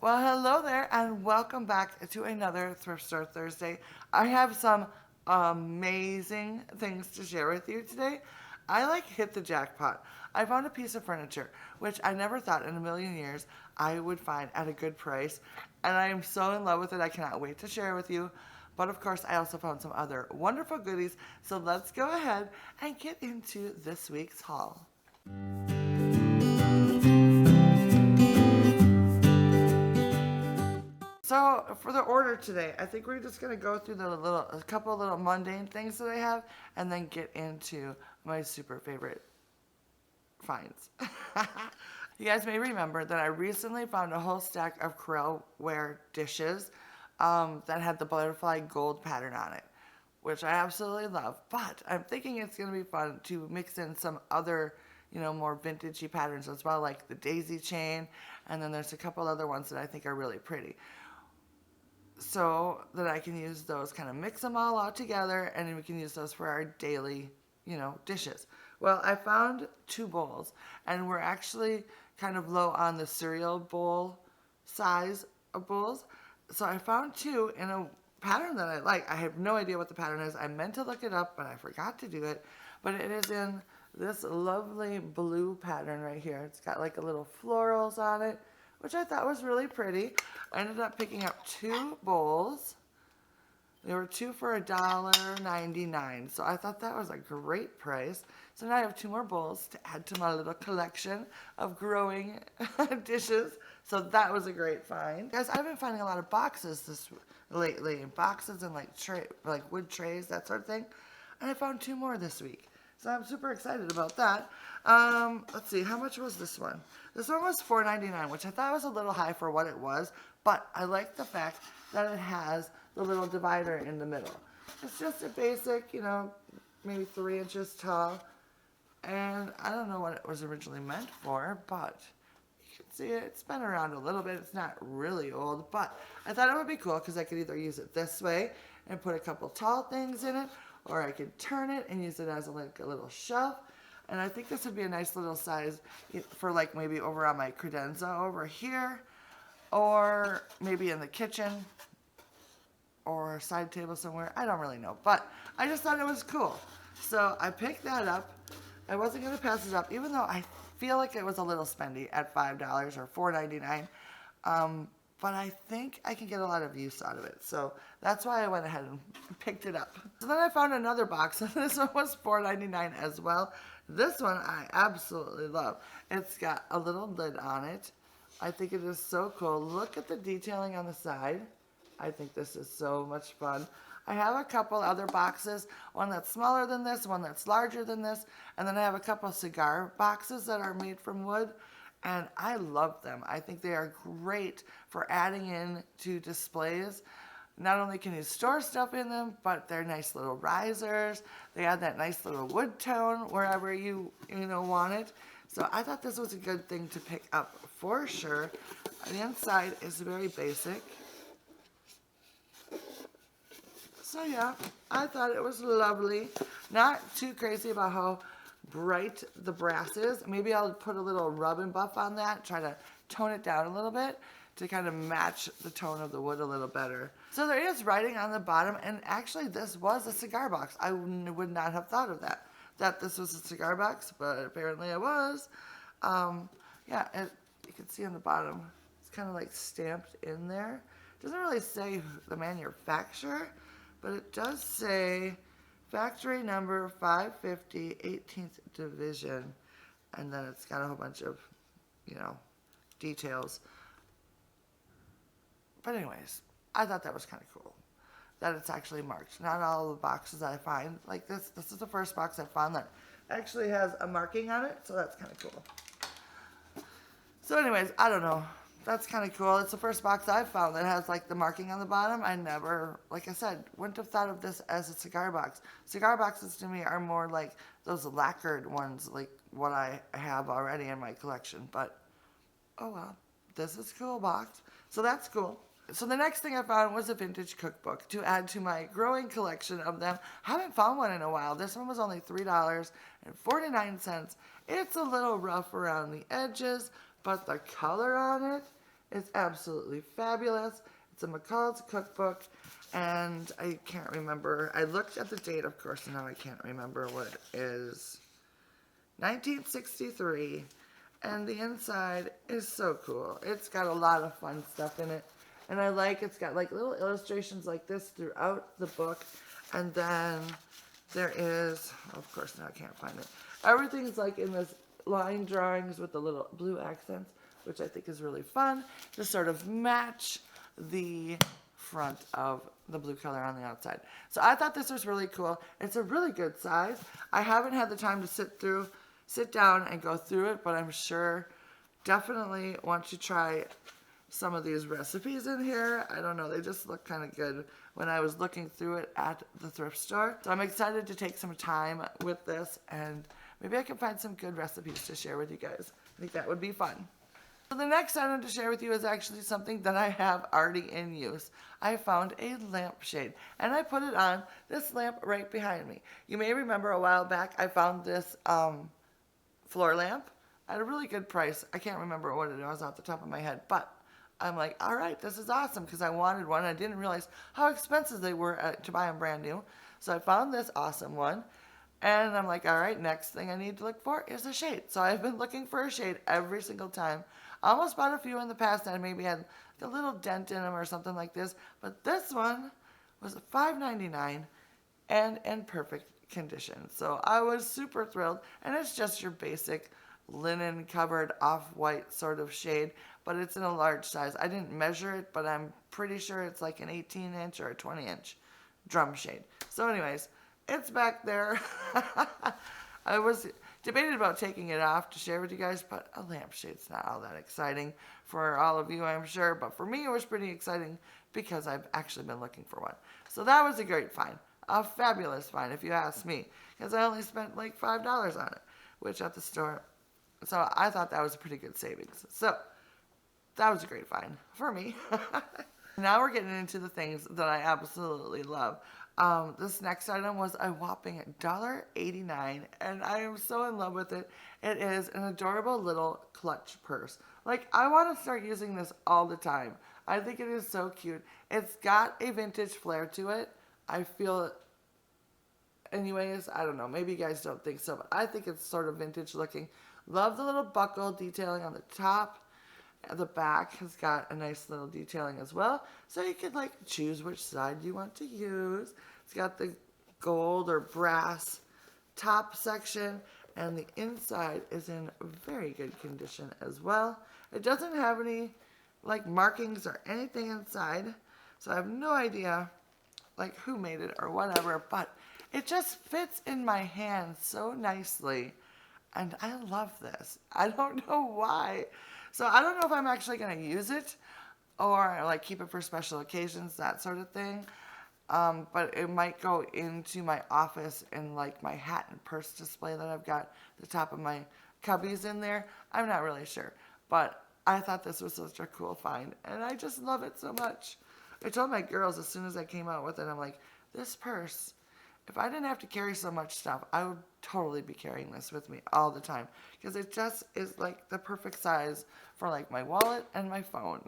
Well, hello there, and welcome back to another Thrift Store Thursday. I have some amazing things to share with you today. I hit the jackpot. I found a piece of furniture which I never thought in a million years I would find at a good price, and I am so in love with it. I cannot wait to share with you. But of course, I also found some other wonderful goodies. So let's go ahead and get into this week's haul. So for the order today, I think we're just gonna go through a couple little mundane things that I have, and then get into my super favorite finds. You guys may remember that I recently found a whole stack of Corelware dishes that had the butterfly gold pattern on it, which I absolutely love. But I'm thinking it's gonna be fun to mix in some other, more vintagey patterns as well, like the daisy chain, and then there's a couple other ones that I think are really pretty, so that I can use those, kind of mix them all out together, and then we can use those for our daily, dishes. Well, I found two bowls, and we're actually kind of low on the cereal bowl size of bowls. So I found two in a pattern that I like. I have no idea what the pattern is. I meant to look it up, but I forgot to do it. But it is in this lovely blue pattern right here. It's got like a little florals on it, which I thought was really pretty. I ended up picking up two bowls. They were two for $1.99, so I thought that was a great price. So now I have two more bowls to add to my little collection of growing dishes. So that was a great find. Guys, I've been finding a lot of boxes lately, boxes and like wood trays, that sort of thing. And I found two more this week. So I'm super excited about that. Let's see, how much was this one? This one was $4.99, which I thought was a little high for what it was, but I like the fact that it has the little divider in the middle. It's just a basic, maybe 3 inches tall, and I don't know what it was originally meant for, but you can see it's been around a little bit. It's not really old, but I thought it would be cool because I could either use it this way and put a couple tall things in it, or I could turn it and use it as a little shelf. And I think this would be a nice little size for maybe over on my credenza over here, or maybe in the kitchen or a side table somewhere. I don't really know, but I just thought it was cool. So I picked that up. I wasn't going to pass it up, even though I feel like it was a little spendy at $5 or $4.99. But I think I can get a lot of use out of it. So that's why I went ahead and picked it up. So then I found another box, and this one was $4.99 as well. This one I absolutely love. It's got a little lid on it. I think it is so cool. Look at the detailing on the side. I think this is so much fun. I have a couple other boxes, one that's smaller than this, one that's larger than this, and then I have a couple cigar boxes that are made from wood, and I love them. I think they are great for adding in to displays. Not only can you store stuff in them, but they're nice little risers. They add that nice little wood tone wherever you want it. So I thought this was a good thing to pick up for sure. The inside is very basic. So yeah, I thought it was lovely. Not too crazy about how bright the brass is. Maybe I'll put a little rub and buff on that, try to tone it down a little bit to kind of match the tone of the wood a little better. So there is writing on the bottom, and actually this was a cigar box. I would not have thought of that this was a cigar box, but apparently it was. Yeah, you can see on the bottom, it's kind of like stamped in there. It doesn't really say the manufacturer, but it does say factory number 550, 18th division, and then it's got a whole bunch of, details. But anyways, I thought that was kind of cool, that it's actually marked. Not all the boxes I find like this. This is the first box I found that actually has a marking on it, so that's kind of cool. So anyways, I don't know. That's kind of cool. It's the first box I've found that has the marking on the bottom. I never, like I said, wouldn't have thought of this as a cigar box. Cigar boxes to me are more like those lacquered ones, like what I have already in my collection. But, oh well, this is a cool box. So that's cool. So the next thing I found was a vintage cookbook to add to my growing collection of them. Haven't found one in a while. This one was only $3.49. It's a little rough around the edges, but the color on it It's absolutely fabulous. It's a McCall's Cookbook, and I can't remember. I looked at the date, of course, and now I can't remember what it is. 1963, and the inside is so cool. It's got a lot of fun stuff in it, and it's got like little illustrations like this throughout the book, and then there is, of course now I can't find it. Everything's like in this line drawings with the little blue accents, which I think is really fun to sort of match the front of the blue color on the outside. So I thought this was really cool. It's a really good size. I haven't had the time to sit down and go through it, but I'm sure definitely once you try some of these recipes in here, I don't know, they just look kind of good when I was looking through it at the thrift store. So I'm excited to take some time with this, and maybe I can find some good recipes to share with you guys. I think that would be fun. So the next item to share with you is actually something that I have already in use. I found a lampshade, and I put it on this lamp right behind me. You may remember a while back I found this floor lamp at a really good price. I can't remember what it was off the top of my head, but I'm like, all right, this is awesome, because I wanted one. I didn't realize how expensive they were to buy them brand new. So I found this awesome one, and I'm like, all right, next thing I need to look for is a shade. So I've been looking for a shade every single time. I almost bought a few in the past that maybe had like a little dent in them or something like this, but this one was $5.99 and in perfect condition. So I was super thrilled, and it's just your basic linen covered off-white sort of shade, but it's in a large size. I didn't measure it, but I'm pretty sure it's like an 18-inch or a 20-inch drum shade. So anyways, it's back there. I was debated about taking it off to share with you guys, but a lampshade's not all that exciting for all of you, I'm sure, but for me it was pretty exciting because I've actually been looking for one. So that was a great find. A fabulous find, if you ask me, because I only spent like $5 on it, which at the store, so I thought that was a pretty good savings. So that was a great find for me. Now we're getting into the things that I absolutely love. This next item was a whopping $1.89, and I am so in love with it. It is an adorable little clutch purse. Like, I want to start using this all the time. I think it is so cute. It's got a vintage flair to it. I feel it. Anyways, I don't know. Maybe you guys don't think so, but I think it's sort of vintage looking. Love the little buckle detailing on the top. The back has got a nice little detailing as well, so you could like choose which side you want to use. It's got the gold or brass top section, and the inside is in very good condition as well. It doesn't have any like markings or anything inside, so I have no idea like who made it or whatever, but it just fits in my hand so nicely, and I love this. I don't know why. So I don't know if I'm actually going to use it or like keep it for special occasions, that sort of thing. But it might go into my office in like my hat and purse display that I've got the top of my cubbies in there. I'm not really sure. But I thought this was such a cool find, and I just love it so much. I told my girls as soon as I came out with it, I'm like, this purse, if I didn't have to carry so much stuff, I would totally be carrying this with me all the time, because it just is like the perfect size for like my wallet and my phone.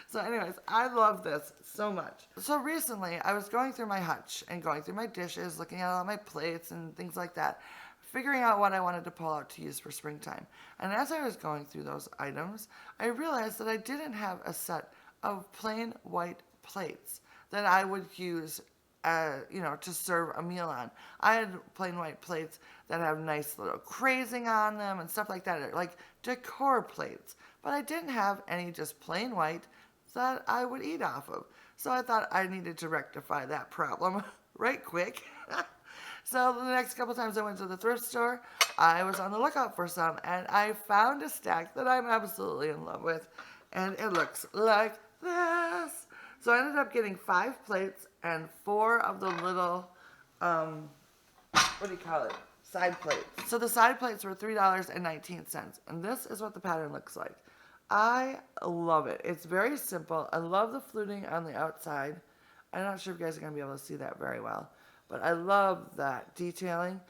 So anyways, I love this so much. So recently I was going through my hutch and going through my dishes, looking at all my plates and things like that, figuring out what I wanted to pull out to use for springtime. And as I was going through those items, I realized that I didn't have a set of plain white plates that I would use to serve a meal on. I had plain white plates that have nice little crazing on them and stuff like that, like decor plates. But I didn't have any just plain white that I would eat off of. So I thought I needed to rectify that problem right quick. So the next couple times I went to the thrift store, I was on the lookout for some, and I found a stack that I'm absolutely in love with, and it looks like this. So I ended up getting 5 plates and 4 of the little, side plates. So the side plates were $3.19, and this is what the pattern looks like. I love it. It's very simple. I love the fluting on the outside. I'm not sure if you guys are going to be able to see that very well, but I love that detailing.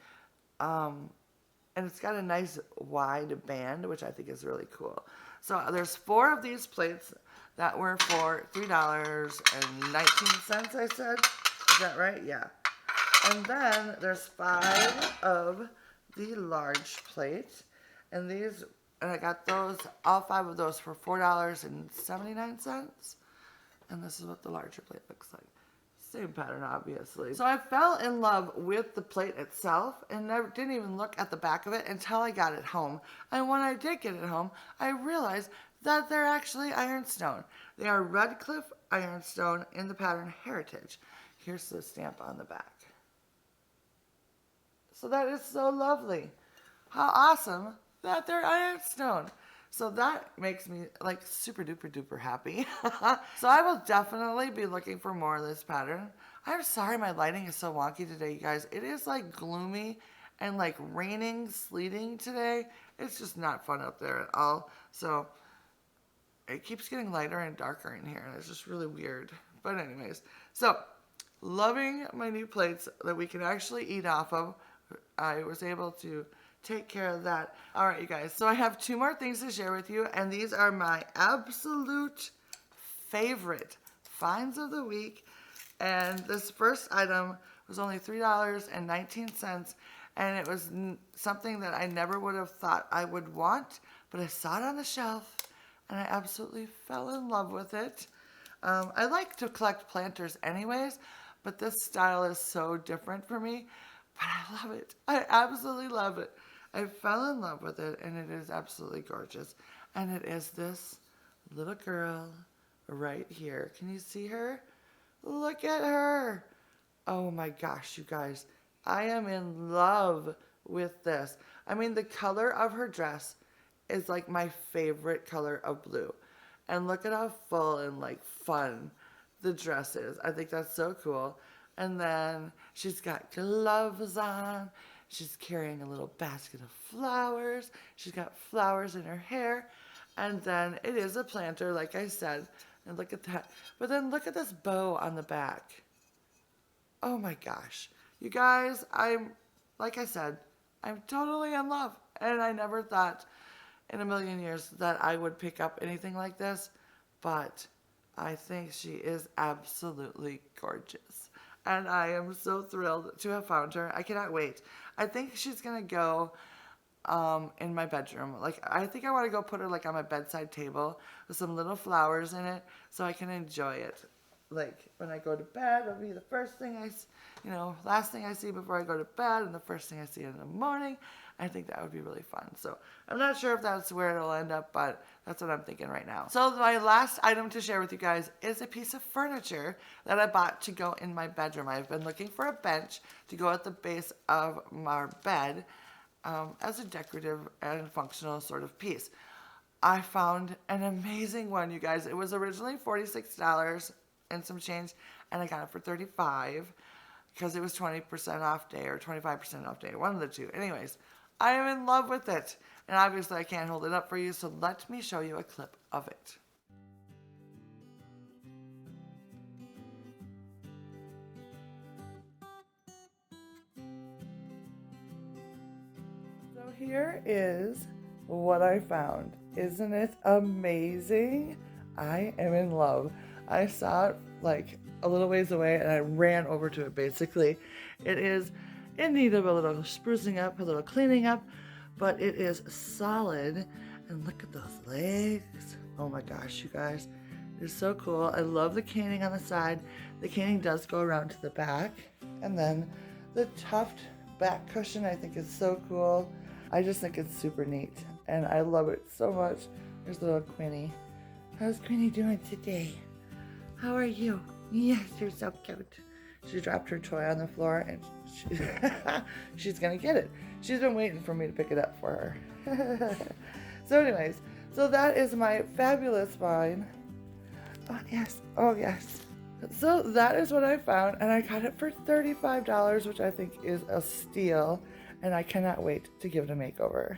and it's got a nice wide band, which I think is really cool. So there's 4 of these plates that were for $3.19, I said. Is that right? Yeah. And then there's 5 of the large plates. And these, and I got those, all 5 of those for $4.79. And this is what the larger plate looks like. Same pattern, obviously. So I fell in love with the plate itself and never didn't even look at the back of it until I got it home. And when I did get it home, I realized that they're actually ironstone. They are Redcliffe ironstone in the pattern Heritage. Here's the stamp on the back. So that is so lovely. How awesome that they're ironstone. So that makes me like super duper duper happy. So I will definitely be looking for more of this pattern. I'm sorry my lighting is so wonky today, you guys. It is like gloomy and like raining, sleeting today. It's just not fun out there at all. So it keeps getting lighter and darker in here, and it's just really weird. But anyways, so loving my new plates that we can actually eat off of. I was able to take care of that. All right, you guys. So I have 2 more things to share with you, and these are my absolute favorite finds of the week. And this first item was only $3.19, and it was something that I never would have thought I would want, but I saw it on the shelf, and I absolutely fell in love with it. I like to collect planters anyways, but this style is so different for me, but I love it. I absolutely love it. I fell in love with it, and it is absolutely gorgeous. And it is this little girl right here. Can you see her? Look at her. Oh my gosh, you guys. I am in love with this. I mean, the color of her dress is like my favorite color of blue. And look at how full and like fun the dress is. I think that's so cool. And then she's got gloves on. She's carrying a little basket of flowers. She's got flowers in her hair. And then it is a planter, like I said. And look at that. But then look at this bow on the back. Oh my gosh. You guys, like I said, I'm totally in love. And I never thought in a million years that I would pick up anything like this. But I think she is absolutely gorgeous. And I am so thrilled to have found her. I cannot wait. I think she's going to go in my bedroom. Like, I think I want to go put her like on my bedside table with some little flowers in it so I can enjoy it. Like, when I go to bed, it'll be the first thing last thing I see before I go to bed and the first thing I see in the morning. I think that would be really fun. So I'm not sure if that's where it'll end up, but that's what I'm thinking right now. So my last item to share with you guys is a piece of furniture that I bought to go in my bedroom. I've been looking for a bench to go at the base of my bed as a decorative and functional sort of piece. I found an amazing one, you guys. It was originally $46 and some change, and I got it for $35 because it was 20% off day or 25% off day, one of the two. Anyways, I am in love with it. And obviously I can't hold it up for you, so let me show you a clip of it. So here is what I found. Isn't it amazing? I am in love. I saw it like a little ways away and I ran over to it basically. It is in need of a little sprucing up, a little cleaning up, but it is solid. And look at those legs. Oh my gosh, you guys. It's so cool. I love the caning on the side. The caning does go around to the back. And then the tuft back cushion I think is so cool. I just think it's super neat. And I love it so much. There's little Queenie. How's Queenie doing today? How are you? Yes, you're so cute. She dropped her toy on the floor and she's gonna get it. She's been waiting for me to pick it up for her. So anyways, so that is my fabulous find. Oh yes, oh yes. So that is what I found, and I got it for $35, which I think is a steal, and I cannot wait to give it a makeover.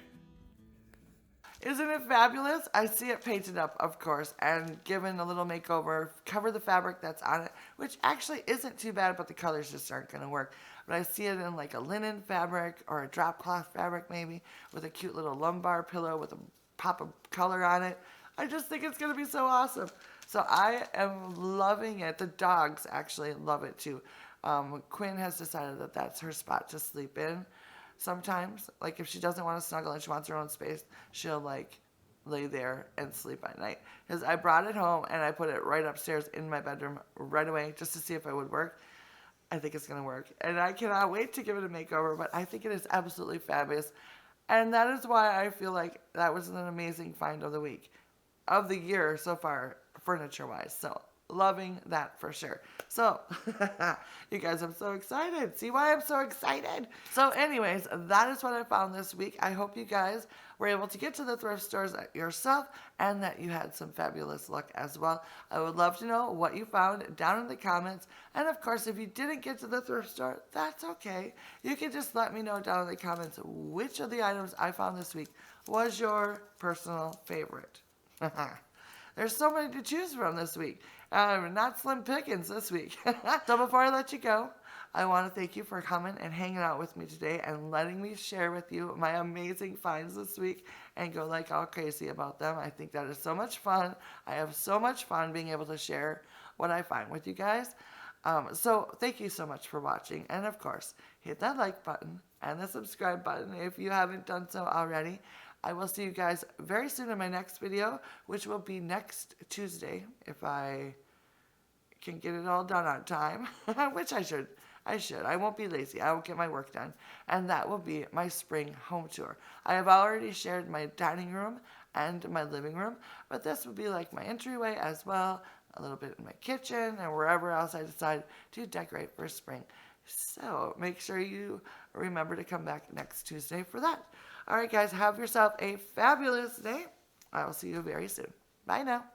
Isn't it fabulous? I see it painted up, of course, and given a little makeover, cover the fabric that's on it, which actually isn't too bad, but the colors just aren't going to work. But I see it in like a linen fabric or a drop cloth fabric maybe, with a cute little lumbar pillow with a pop of color on it. I just think it's going to be so awesome. So I am loving it. The dogs actually love it too. Quinn has decided that that's her spot to sleep in. Sometimes, like if she doesn't want to snuggle and she wants her own space, she'll like lay there and sleep at night. Because I brought it home and I put it right upstairs in my bedroom right away just to see if it would work. I think it's going to work. And I cannot wait to give it a makeover, but I think it is absolutely fabulous. And that is why I feel like that was an amazing find of the week, of the year so far, furniture-wise. So, loving that for sure. So, you guys, I'm so excited. See why I'm so excited? So anyways, that is what I found this week. I hope you guys were able to get to the thrift stores yourself and that you had some fabulous luck as well. I would love to know what you found down in the comments. And of course, if you didn't get to the thrift store, that's okay. You can just let me know down in the comments which of the items I found this week was your personal favorite. There's so many to choose from this week. Not slim pickings this week. So before I let you go, I want to thank you for coming and hanging out with me today and letting me share with you my amazing finds this week and go like all crazy about them. I think that is so much fun. I have so much fun being able to share what I find with you guys. So thank you so much for watching. And of course, hit that like button and the subscribe button if you haven't done so already. I will see you guys very soon in my next video, which will be next Tuesday, if I can get it all done on time, which I should. I won't be lazy. I will get my work done. And that will be my spring home tour. I have already shared my dining room and my living room, but this will be like my entryway as well, a little bit in my kitchen and wherever else I decide to decorate for spring. So make sure you remember to come back next Tuesday for that. All right, guys, have yourself a fabulous day. I will see you very soon. Bye now.